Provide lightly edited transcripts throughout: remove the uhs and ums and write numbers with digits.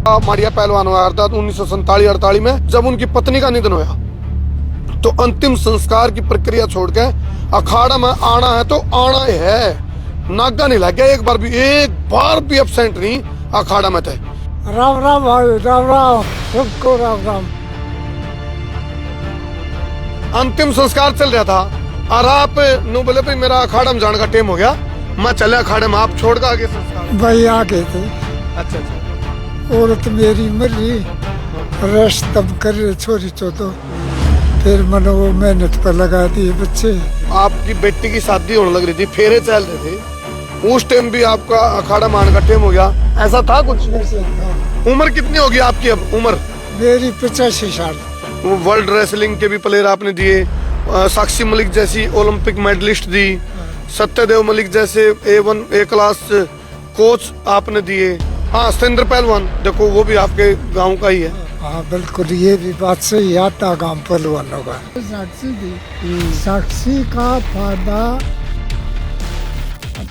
माड़िया पहलवान हुआ था 1947-48 में, जब उनकी पत्नी का निधन हुआ तो अंतिम संस्कार की प्रक्रिया छोड़ के अखाड़ा में आना है तो आना ही है। नागा नहीं लग गया, एक बार भी एब्सेंट नहीं अखाड़ा में थे। राम राम भाई, राम राम सबको राम राम। अंतिम संस्कार चल रहा था और आप नो बोले भाई मेरा अखाड़ा में जाने का टाइम हो गया, मैं चले अखाड़े में, आप छोड़ के आगे संस्कार। भाई आ गए थे, अच्छा अच्छा। औरत मेरी मरी, रश तब कर छोरी चौथो, फिर मनो वो मेहनत पर लगा दिए बच्चे। आपकी बेटी की शादी होने लग रही थी, फेरे चल रहे थे, उस टाइम भी आपका अखाड़ा मान का टाइम हो गया, ऐसा था कुछ? उम्र कितनी होगी आपकी अब? उम्र मेरी 85 साल। वर्ल्ड रेसलिंग के भी प्लेयर आपने दिए, साक्षी मलिक जैसी ओलंपिक मेडलिस्ट दी, सत्यदेव मलिक जैसे A1 A क्लास कोच आपने दिए। हाँ, सतेंद्र पहलवान देखो वो भी आपके गांव का ही है। हाँ बिल्कुल, ये भी बात सही, आता गांव पहलवानों का। साक्षी दी, साक्षी का फायदा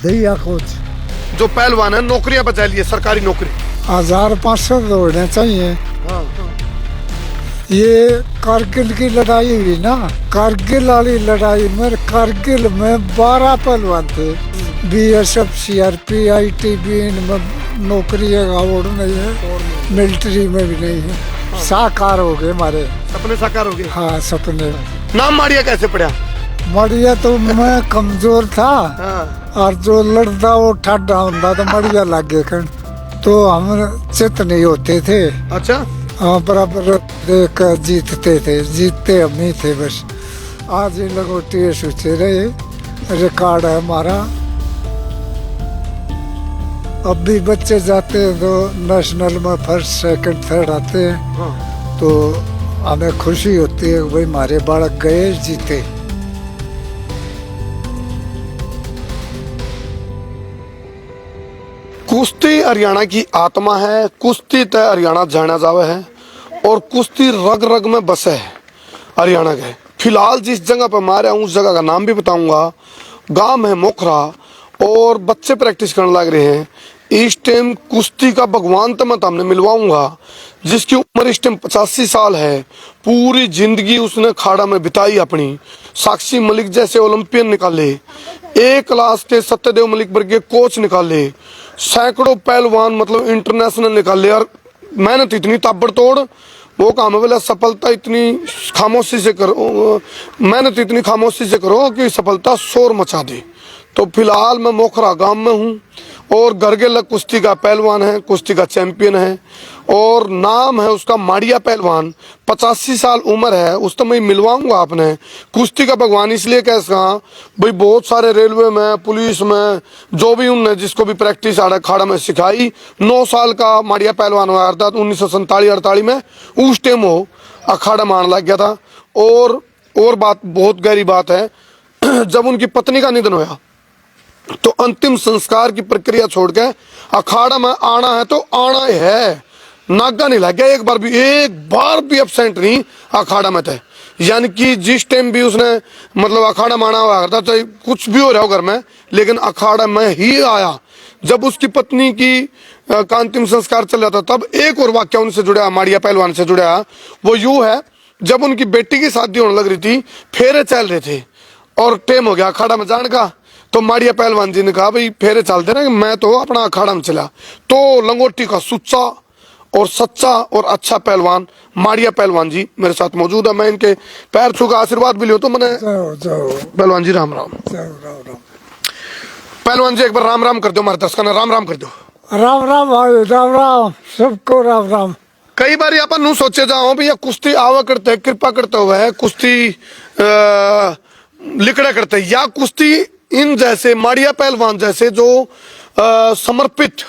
दिया कोच। जो पहलवान है नौकरियां बचा लिए, सरकारी नौकरी 1500 दौड़ने चाहिए। हाँ। ये कारगिल की लड़ाई हुई ना, कारगिल वाली लड़ाई में, कारगिल में 12 पहलवान थे। BSF CRP ITB इनमें नौकरी अवार्ड नहीं है, मिलिट्री में भी नहीं है। साकार हो गए हमारे सपने, साकार हो गए। हाँ सपने। नाम माड़िया कैसे पड़ा? मड़िया तो मैं कमजोर था, हाँ। और जो लड़ता वो ठाडा होता तो मड़िया लगे खन, तो हम चित नहीं होते थे। अच्छा। हाँ, बराबर देख जीतते थे, जीतते हम ही थे बस। आज ही लगोटी सोचे रहे, रिकॉर्ड है हमारा। अब भी बच्चे जाते हैं तो नेशनल में फर्स्ट सेकंड थर्ड आते हैं। हाँ। तो हमें खुशी होती है भाई हमारे बालक गए, जीते। कुश्ती हरियाणा की आत्मा है, कुश्ती तय हरियाणा जाना जावे है और कुश्ती रग रग में बसे है हरियाणा के। फिलहाल जिस जगह पर मारे हूँ उस जगह का नाम भी बताऊंगा। गांव है मोखरा और बच्चे प्रैक्टिस करने लग रहे हैं। इस टाइम कुश्ती का भगवान तो मैं हमने मिलवाऊंगा, जिसकी उम्र इस टाइम 85 साल है। पूरी जिंदगी उसने खाड़ा में बिताई अपनी। साक्षी मलिक जैसे ओलंपियन निकाले, A क्लास के सत्यदेव मलिक वर्ग के कोच निकाले, सैकड़ों पहलवान मतलब इंटरनेशनल निकाले। और मेहनत इतनी ताबड़तोड़, वो काम है बोला सफलता इतनी खामोशी से करो, मेहनत इतनी खामोशी से करो कि सफलता शोर मचा दे। तो फिलहाल मैं मोखरा गांव में हूँ और गरगेला कुश्ती का पहलवान है, कुश्ती का चैंपियन है और नाम है उसका माड़िया पहलवान। 85 साल उम्र है, उस तो मैं मिलवाऊंगा आपने। कुश्ती का भगवान इसलिए कैसा भाई, बहुत सारे रेलवे में, पुलिस में, जो भी उनने जिसको भी प्रैक्टिस अखाड़ा में सिखाई। 9 साल का माड़िया पहलवान हुआ था 1947-48 में, उस टाइम वो अखाड़ा मान लग गया था। और बात बहुत गहरी बात है, जब उनकी पत्नी का निधन हुआ तो अंतिम संस्कार की प्रक्रिया छोड़ के अखाड़ा में आना है तो आना ही है। नागा नहीं लग गया, एक बार भी एब्सेंट नहीं अखाड़ा में थे। यानी कि जिस टाइम भी उसने मतलब अखाड़ा माना हुआ था, चाहे कुछ भी हो रहा हो घर में, लेकिन अखाड़ा में ही आया। जब उसकी पत्नी की का अंतिम संस्कार चल रहा था तब एक और वाक्य उनसे जुड़ा, माड़िया पहलवान से जुड़ा, वो यूं है, जब उनकी बेटी की शादी होने लग रही थी, फेरे चल रहे थे और टाइम हो गया अखाड़ा में जाने का, तो माड़िया पहलवान जी ने कहा भाई फेरे चलते ना, मैं तो अपना अखाड़ा में चला। तो लंगोटी का सुच्चा और सच्चा और अच्छा पहलवान माड़िया पहलवान जी मेरे साथ मौजूद है। मैं इनके पैर छू का आशीर्वाद भी लियो तो मैंने। पहलवान जी राम राम। पहलवान जी एक बार राम राम कर दो, हमारे दर्शकों ने राम राम कर दो। राम राम भाई, राम राम सबको राम राम। कई बार अपन नू सोचे जाओ भैया कुश्ती आवा करते कृपा करते हुए कुश्ती लिखड़ा करते, या कुश्ती इन जैसे माड़िया पहलवान जैसे जो समर्पित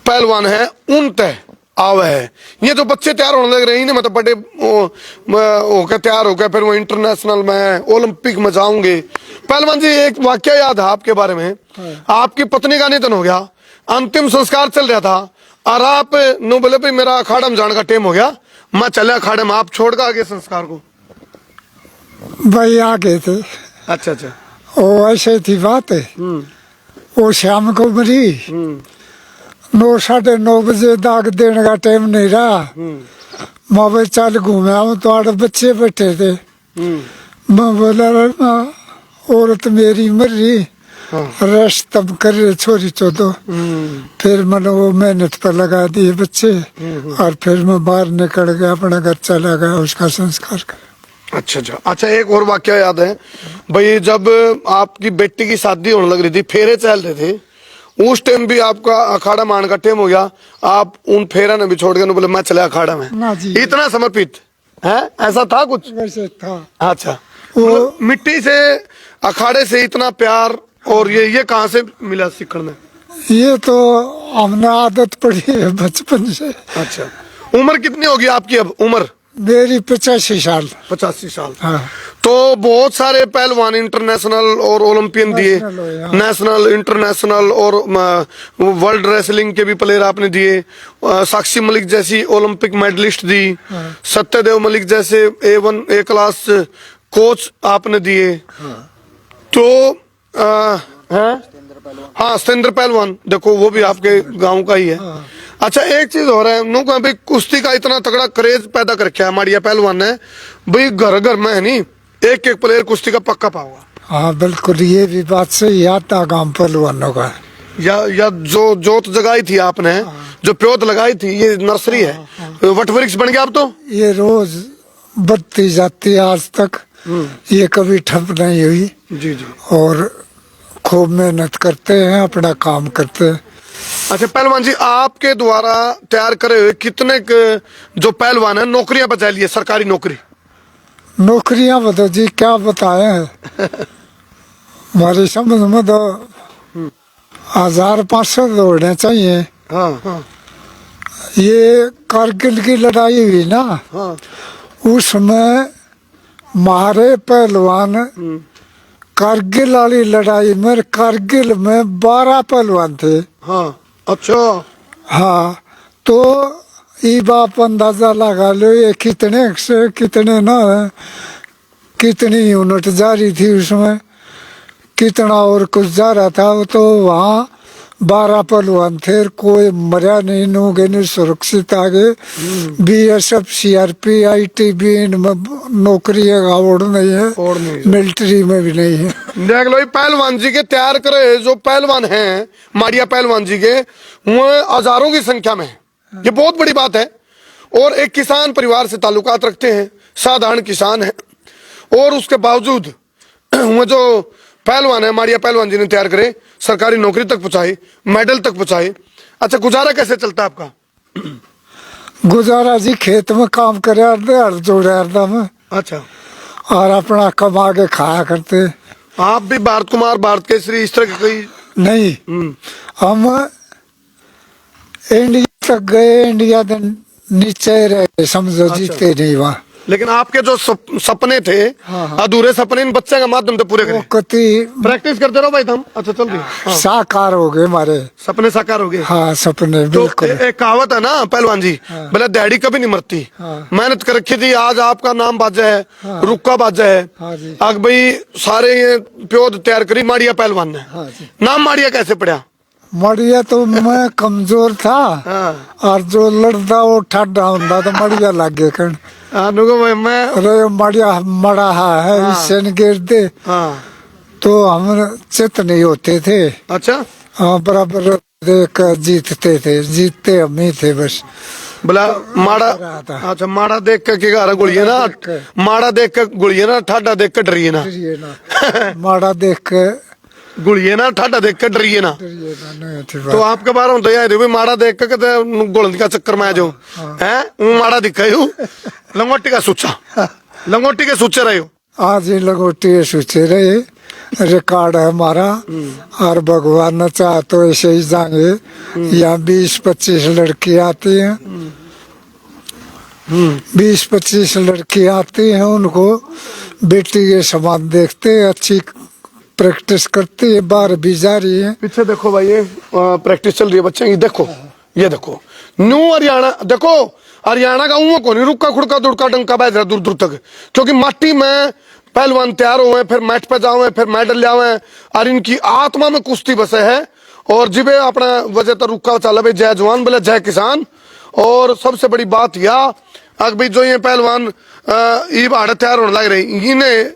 पहलवान है उन तय आवे है। ये जो बच्चे तैयार होने लग रहे हैं मतलब बड़े होकर तैयार हो गए, फिर वो इंटरनेशनल में ओलंपिक में जाओगे। पहलवान जी एक वाक्य याद है आपके बारे में, आपकी पत्नी का निधन हो गया, अंतिम संस्कार चल रहा था और आप नो बोले भाई मेरा अखाड़ा में जाने का टाइम हो गया, मैं चले अखाड़े में, आप छोड़ कर आगे संस्कार को। भाई आ गए थे। अच्छा अच्छा। वो ऐसे थी बात है, वो शाम को मरी, 9-9:30 दाग देने का टाइम नहीं रहा। मैं भाई चल घूमे आऊँ, तो आड़े बच्चे बैठे थे। मैं बोला औरत मेरी मर रही, रेस्ट तब कर रहे छोरी चौदो। फिर मैंने वो मेहनत पर लगा दिए बच्चे, और फिर मैं बाहर निकल गया, अपना घर चला गया, उसका संस्कार कर। अच्छा, एक और वाक्य याद है भाई, जब आपकी बेटी की शादी होने लग रही थी, फेरे चल रहे थे, उस टाइम भी आपका अखाड़ा मान का टाइम हो गया, आप उन फेरा ने भी छोड़ के बोले मैं चले अखाड़ा में, ना जी। इतना समर्पित है, ऐसा था कुछ? वैसे था। अच्छा, वो मिट्टी से, अखाड़े से इतना प्यार, और ये कहाँ से मिला सीखने में? ये तो हमने आदत पड़ी है बचपन से। अच्छा, उम्र कितनी होगी आपकी अब? उम्र मेरी 85 साल। 85 साल। हाँ। तो बहुत सारे पहलवान इंटरनेशनल और ओलंपियन दिए, नेशनल, इंटरनेशनल और वर्ल्ड रेसलिंग के भी प्लेयर आपने दिए। साक्षी मलिक जैसी ओलंपिक मेडलिस्ट दी, सत्यदेव मलिक जैसे A1 A क्लास कोच आपने दिए। तो हाँ, सतेंद्र पहलवान, देखो वो भी आपके गांव का ही है। अच्छा, एक चीज हो रहा है, नो भाई कुश्ती का इतना तगड़ा क्रेज पैदा कर रखा है माड़िया पहलवान ने, भाई घर घर में है नहीं, एक प्लेयर कुश्ती का पक्का पाऊंगा। हाँ बिल्कुल, ये भी बात सही, आता गांव पहलवानों का। या जो जोत जगाई थी आपने, जो प्योत लगाई थी, ये नर्सरी है, वटवृक्ष बन गया अब तो। ये रोज बढ़ती जाती है आज तक, ये कभी ठप नहीं हुई। जी। और खूब मेहनत करते हैं, अपना काम करते हैं। अच्छा पहलवान जी, आपके द्वारा तैयार करे हुए कितने जो पहलवान है नौकरियां बचा लिए, सरकारी नौकरी? नौकरियां बताओ जी, क्या बताए हमारी समझ में तो 1500 दौड़ने चाहिए। हाँ। ये कारगिल की लड़ाई हुई ना, उसमें हमारे पहलवान कारगिल वाली लड़ाई में, कारगिल में 12 पहलवान थे। हाँ। अच्छा। हाँ, तो ये बाप अंदाजा लगा लो ये कितने से कितने ना, कितनी यूनिट जा रही थी उसमें, कितना और कुछ जा रहा था। तो वहाँ 12 पहलवान थे, कोई मरा नहीं, नोगे नहीं, सुरक्षित आगे। BSF CRP ITB इनमें नौकरी है, और नहीं है, मिलिट्री में भी नहीं है। देख लो, पहलवान जी के तैयार करे जो पहलवान हैं माड़िया पहलवान जी के, वो हजारों की संख्या में है, ये बहुत बड़ी बात है। और एक किसान परिवार से ताल्लुकात रखते हैं, साधारण किसान है, और उसके बावजूद वो जो पहलवान है माड़िया पहलवान जी ने तैयार करे, सरकारी नौकरी तक पहुंचाई, मेडल तक पहुंचाई। अच्छा, गुजारा कैसे चलता है आपका? गुजारा जी खेत में काम करे, हर जोड़े में। अच्छा। और अपना कमा के खाया करते। आप भी भारत कुमार, भारत केसरी, इस तरह के कोई? नहीं, हम इंडिया तक गए, इंडिया के नीचे रहे, समझो। अच्छा। जीते नहीं वहाँ। लेकिन आपके जो सपने थे, अधूरे सपने, इन बच्चे के माध्यम से पूरे करें, प्रैक्टिस करते रहो भाई तुम। अच्छा, चल रही साकार हो गए, हमारे सपने साकार हो गए। हाँ, सपने बिल्कुल। तो एक कहावत है ना पहलवान जी, बोले दहाड़ी कभी नहीं मरती। मेहनत कर रखी थी, आज आपका नाम बाजा है, रुक्का बाजा है। अब भाई सारे ये प्योद तैयार करी माड़िया पहलवान ने। नाम माड़िया कैसे पड़ा? मड़िया तो मैं कमजोर था, और जो लड़ता वो ठाडा होता तो मड़िया लगे कर। मैं अरे मड़िया मड़ा है, इससे गिर दे तो हम चित नहीं होते थे। अच्छा। हाँ, बराबर देख जीतते थे, जीतते हम ही थे बस। बोला माड़ा। अच्छा, माड़ा देख के गारा गुड़िए ना, माड़ा देख के गुड़िए ना, ठाडा देख के डरिए ना। माड़ा देख के गुड़िए ना, ठाडा देख के डरिए ना। तो आपके बारे में तो याद है माड़ा देख के गुड़न का चक्कर में आ जाओ है, माड़ा दिखा लंगोटी का सूचा, लंगोटी के सूचे रहे हो। आज ही लंगोटी के सूचे रहे, रिकॉर्ड है हमारा। और भगवान न चाहे तो ऐसे ही जाएंगे। यहाँ 20-25 लड़की आती हैं, 20-25 लड़की आती हैं, उनको बेटी के समान देखते, अच्छी प्रैक्टिस करती है, बाहर भी जा रही है। पीछे देखो भाई, ये प्रैक्टिस चल रही है बच्चे की, देखो ये देखो। न्यू हरियाणा, देखो हरियाणा का ऊँ को नहीं, रुका खुड़का दुड़का डंका बज रहा दूर दूर तक, क्योंकि माटी में पहलवान तैयार हुए, फिर मैच पे जाओ, फिर मेडल ले, और इनकी आत्मा में कुश्ती बसे है। और जिबे अपना वजह तो रुका चला भाई जय जवान बोले जय किसान। और सबसे बड़ी बात यह अगर भाई जो ये पहलवान ये भाड़ तैयार होने लग रही इन्हें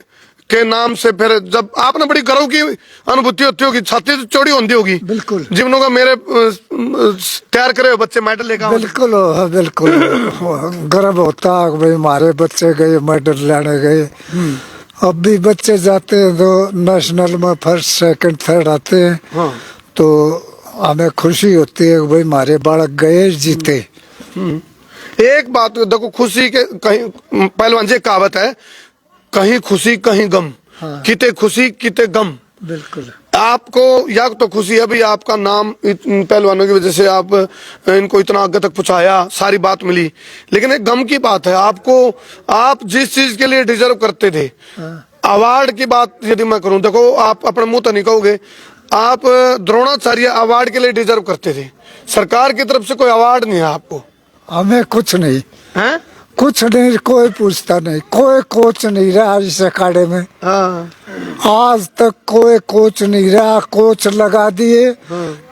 के नाम से फिर जब आपने बड़ी गर्व की अनुभूति होती होगी, छाती तो चौड़ी होती होगी बिल्कुल। जिन्हों का मेरे तैयार करे हुए बच्चे मेडल लेकर बिल्कुल बिल्कुल गर्व होता है भाई हमारे बच्चे गए मेडल लेने गए। अब भी बच्चे जाते हैं तो नेशनल में फर्स्ट सेकंड थर्ड आते हैं। हाँ। तो हमें खुशी होती है कि भाई हमारे बालक गए जीते। एक बात देखो, खुशी के कहीं पहलवान जी कहावत है, कहीं खुशी कहीं गम। हाँ। किते खुशी किते गम। बिल्कुल। आपको या तो खुशी है भाई आपका नाम पहलवानों की वजह से आप इनको इतना आगे तक पहुंचाया, सारी बात मिली, लेकिन एक गम की बात है आपको, आप जिस चीज के लिए डिजर्व करते थे। अवार्ड की बात यदि मैं करूं, देखो आप अपने मुंह तो नहीं कहोगे, आप द्रोणाचार्य अवार्ड के लिए डिजर्व करते थे। सरकार की तरफ से कोई अवार्ड नहीं है आपको। हमें कुछ नहीं हैं? कुछ नहीं, कोई पूछता नहीं, कोई कोच नहीं रहा इस अखाड़े में। हाँ। आज तक कोई कोच नहीं रहा। कोच लगा दिए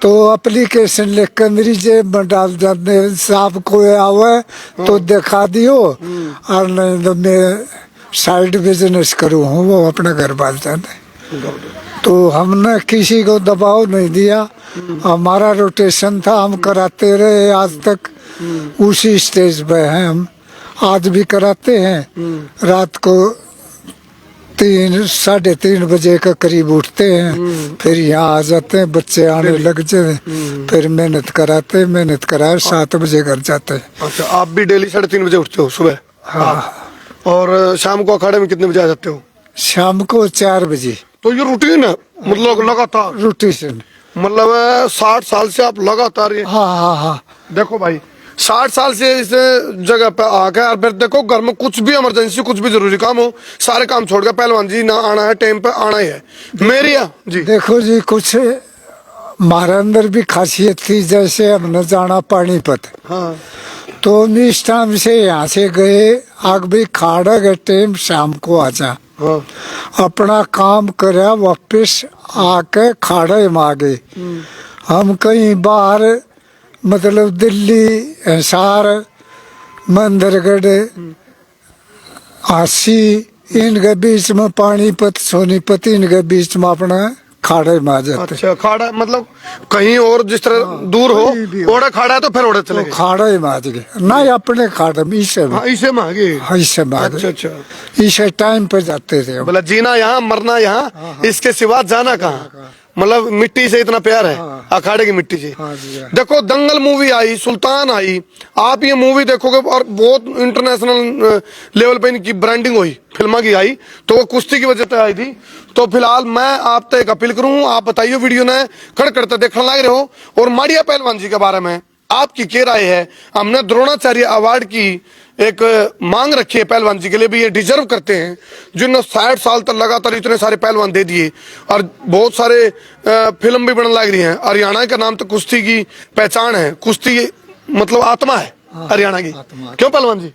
तो एप्लीकेशन लिख कर मेरी जेब में डाल जाते, साहब कोई आवे तो दिखा दियो, और नहीं तो मैं साइड बिजनेस करूँ हूँ, वो अपने घर बाल जाते। तो हमने किसी को दबाव नहीं दिया, हमारा रोटेशन था, हम कराते रहे आज तक, उसी स्टेज पे हैं हम, आज भी कराते हैं। रात को 3-3:30 बजे के करीब उठते हैं, फिर यहाँ आ जाते हैं, बच्चे आने लग जाते, फिर मेहनत कराते, मेहनत करा 7 बजे घर जाते हैं। अच्छा, आप भी डेली 3:30 बजे उठते हो सुबह? हाँ। और शाम को अखाड़े में कितने बजे आ जाते हो? शाम को 4 बजे। तो ये रूटीन है, मतलब लगातार रोटेशन। मतलब 60 साल से आप लगातार ये। हाँ हाँ हाँ। देखो भाई 60 साल से इस जगह पे आके, और फिर देखो घर में कुछ भी इमरजेंसी, कुछ भी जरूरी काम हो, सारे काम छोड़ के पहलवान जी ना आना है, टाइम पे आना ही है। मेरी जी देखो जी, कुछ हमारे अंदर भी खासियत थी, जैसे हमने जाना पानीपत। हाँ। तो इस टाइम से यहाँ से गए, आग भी खाड़ा गए टाइम शाम को आ जा। हाँ। अपना काम करे, वापिस आके खाड़े में आ गए। हम कहीं बाहर मतलब दिल्ली, हिसार, मंदरगढ़, आसी, इनके बीच में पानीपत, सोनीपत, इनके बीच में अपना खाड़े में आ जाते। अच्छा, खाड़ा मतलब कहीं और जिस तरह दूर हो, ओड़ा खाड़ा है तो फिर ओड़ा चले तो गए। खाड़े में आ गए, नहीं अपने खाड़े में, इसे में। हाँ, इसे में आगे। इसे में आ अच्छा गए, अच्छा। इसे टाइम पे जाते थे हम। बोला जीना यहाँ मरना यहाँ, इसके सिवा जाना कहाँ। मतलब मिट्टी से इतना प्यार है, अखाड़े की मिट्टी से। हाँ जी, हाँ। देखो दंगल मूवी आई, सुल्तान आई, आप ये मूवी देखोगे और बहुत इंटरनेशनल लेवल पे इनकी ब्रांडिंग हुई, फिल्मा की आई, तो वो कुश्ती की वजह से आई थी। तो फिलहाल मैं आप तक अपील करूँ, आप बताइए वीडियो ने खड़ करते देखने लग रहे हो, और माड़िया पहलवान जी के बारे में आपकी क्या राय है? हमने द्रोणाचार्य अवार्ड की एक मांग रखी है पहलवान जी के लिए, भी ये डिजर्व करते हैं, जिन्होंने 60 साल तक लगातार इतने सारे पहलवान दे दिए, और बहुत सारे फिल्म भी बनने लग रही हैं। हरियाणा का नाम तो कुश्ती की पहचान है, कुश्ती मतलब आत्मा है हरियाणा की। क्यों पहलवान जी?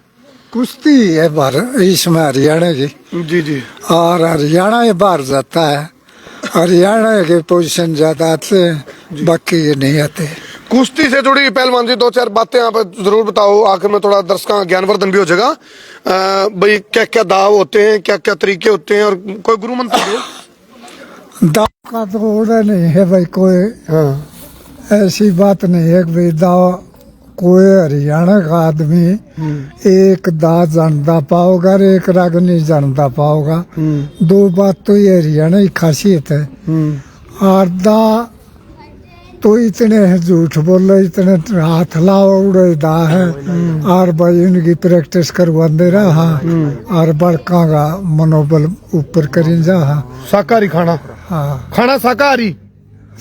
कुश्ती है बाहर, इसमें हरियाणा की। जी जी। और हरियाणा ये बाहर जाता है, हरियाणा के पोजीशन ज्यादा आते हैं, बाकी ये नहीं आते। कुश्ती से जुड़ी पहलवान जी 2-4 बातें आप जरूर बताओ, आखिर में थोड़ा दर्शकों का ज्ञानवर्धन भी हो जाएगा। भाई क्या क्या दाव होते हैं, क्या क्या तरीके होते हैं, और कोई गुरु मंत्र दो। दाव का तो ऑर्डर नहीं है भाई, कोई ऐसी बात नहीं है कि भाई दाव कोई हरियाणा का आदमी एक दा जानता पाओगा और एक राग नहीं जानता पाओगा। 2 बात तो ये हरियाणा की खासियत है। और दा तो इतने झूठ बोल रहे, इतने हाथ लाओ उड़े दा है, और भाई उनकी प्रैक्टिस करवाते रहा, और बड़का का मनोबल ऊपर करी जा। शाकाहारी खाना? हाँ, खाना शाकाहारी,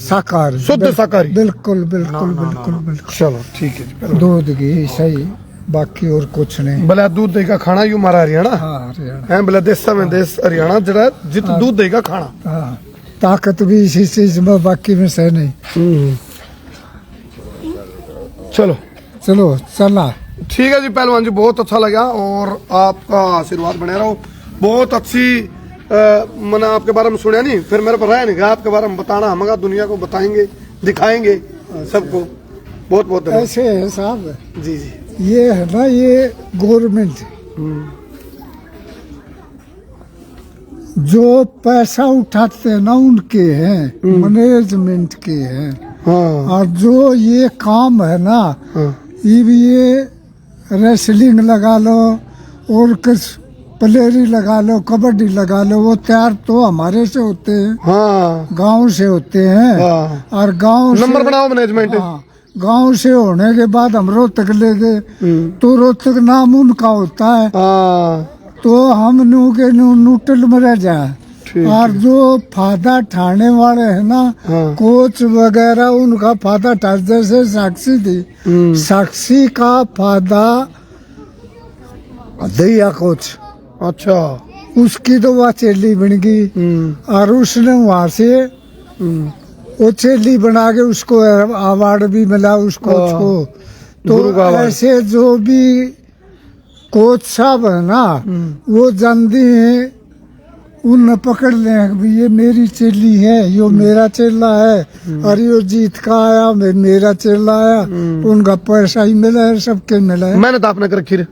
शाकाहारी, शुद्ध शाकाहारी। बिल्कुल बिल्कुल बिल्कुल बिल्कुल। चलो ठीक है जी। दूध घी सही, बाकी और कुछ नहीं। भला दूध दही का खाना यू हमारा हरियाणा हाँ हरियाणा है, भला देश में देश हरियाणा जरा जित दूध दही का खाना। हाँ, ताकत भी इसी चीज में, बाकी में से नहीं। चलो चलो चला। ठीक है जी पहलवान जी, बहुत अच्छा लगा, और आपका आशीर्वाद बने रहो। बहुत अच्छी मैंने आपके बारे में सुना नहीं, फिर मेरे पर रहा नहीं, आपके बारे में बताना, हम दुनिया को बताएंगे दिखाएंगे सबको। बहुत बहुत धन्यवाद। ऐसे है साहब, जी जी। ये है ना, ये गवर्नमेंट जो पैसा उठाते हैं ना उनके हैं, मैनेजमेंट के हैं। हाँ और जो ये काम है ना, हाँ ये रेसलिंग लगा लो और कुछ प्लेयरी लगा लो, कबड्डी लगा लो, वो तैयार तो हमारे से होते हैं, हाँ गांव से होते हैं। हाँ। और गांव नंबर से, बनाओ मैनेजमेंट। हाँ, गांव से होने के बाद हम रोहतक ले गए, तो रोहतक नाम उनका होता है, हाँ तो हम नू के न्यूट्रल में रह जाए। ठीक और जो फायदा ठाने वाले हैं ना, हाँ। कोच वगैरह, उनका फायदा ठा, जैसे साक्षी थी, साक्षी का फायदा दिया कोच, अच्छा। उसकी तो वह चेली बन गई, और उसने वहां से वो चेली बना के उसको अवार्ड भी मिला उस कोच को। गुरु का तो अवार्ड। ऐसे जो भी कोच साहब है ना, वो जानती हैं, उन पकड़ लें कि ये मेरी चेली है, यो मेरा चेला है, और यो जीत का आया, मेरा चेला आया, उनका पैसा ही मिला है, सबके मिला है। मेहनत आपने कर रखी है।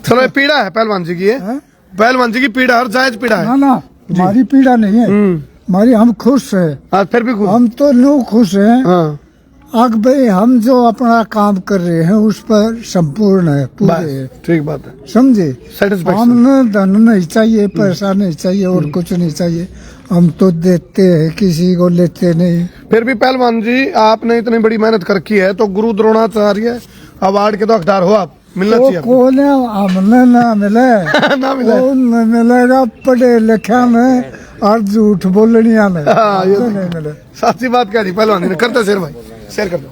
चलो ये पीड़ा है पहलवान जी की, हैं? पहलवान जी की पीड़ा, हर जायज पीड़ा है। ना ना, हमारी पीड़ा नहीं है, हमारी, हम खुश है, आज फिर भी खुश। हम तो नो खुश हैं। हाँ अब भाई हम जो अपना काम कर रहे हैं उस पर संपूर्ण है, पूरे है, बस ठीक बात है। समझे। सेटिस्फेक्शन। हमें धन नहीं चाहिए, पैसा नहीं चाहिए, और कुछ नहीं चाहिए। हम तो देते हैं, किसी को लेते नहीं। फिर भी पहलवान जी आपने इतनी बड़ी मेहनत कर रखी है, तो गुरु द्रोणाचार्य अवार्ड के तो हकदार हो आप, मिलना वो चाहिए आपको। कौन है, हमने ना मिले ना मिला है। वो न मिलेगा पढ़े लिखा में और झूठ बोलने में। हाँ, ये हमको नहीं मिले। सच्ची बात कह दी पहलवान जी ने। करते शेर भाई, शेयर कर दो।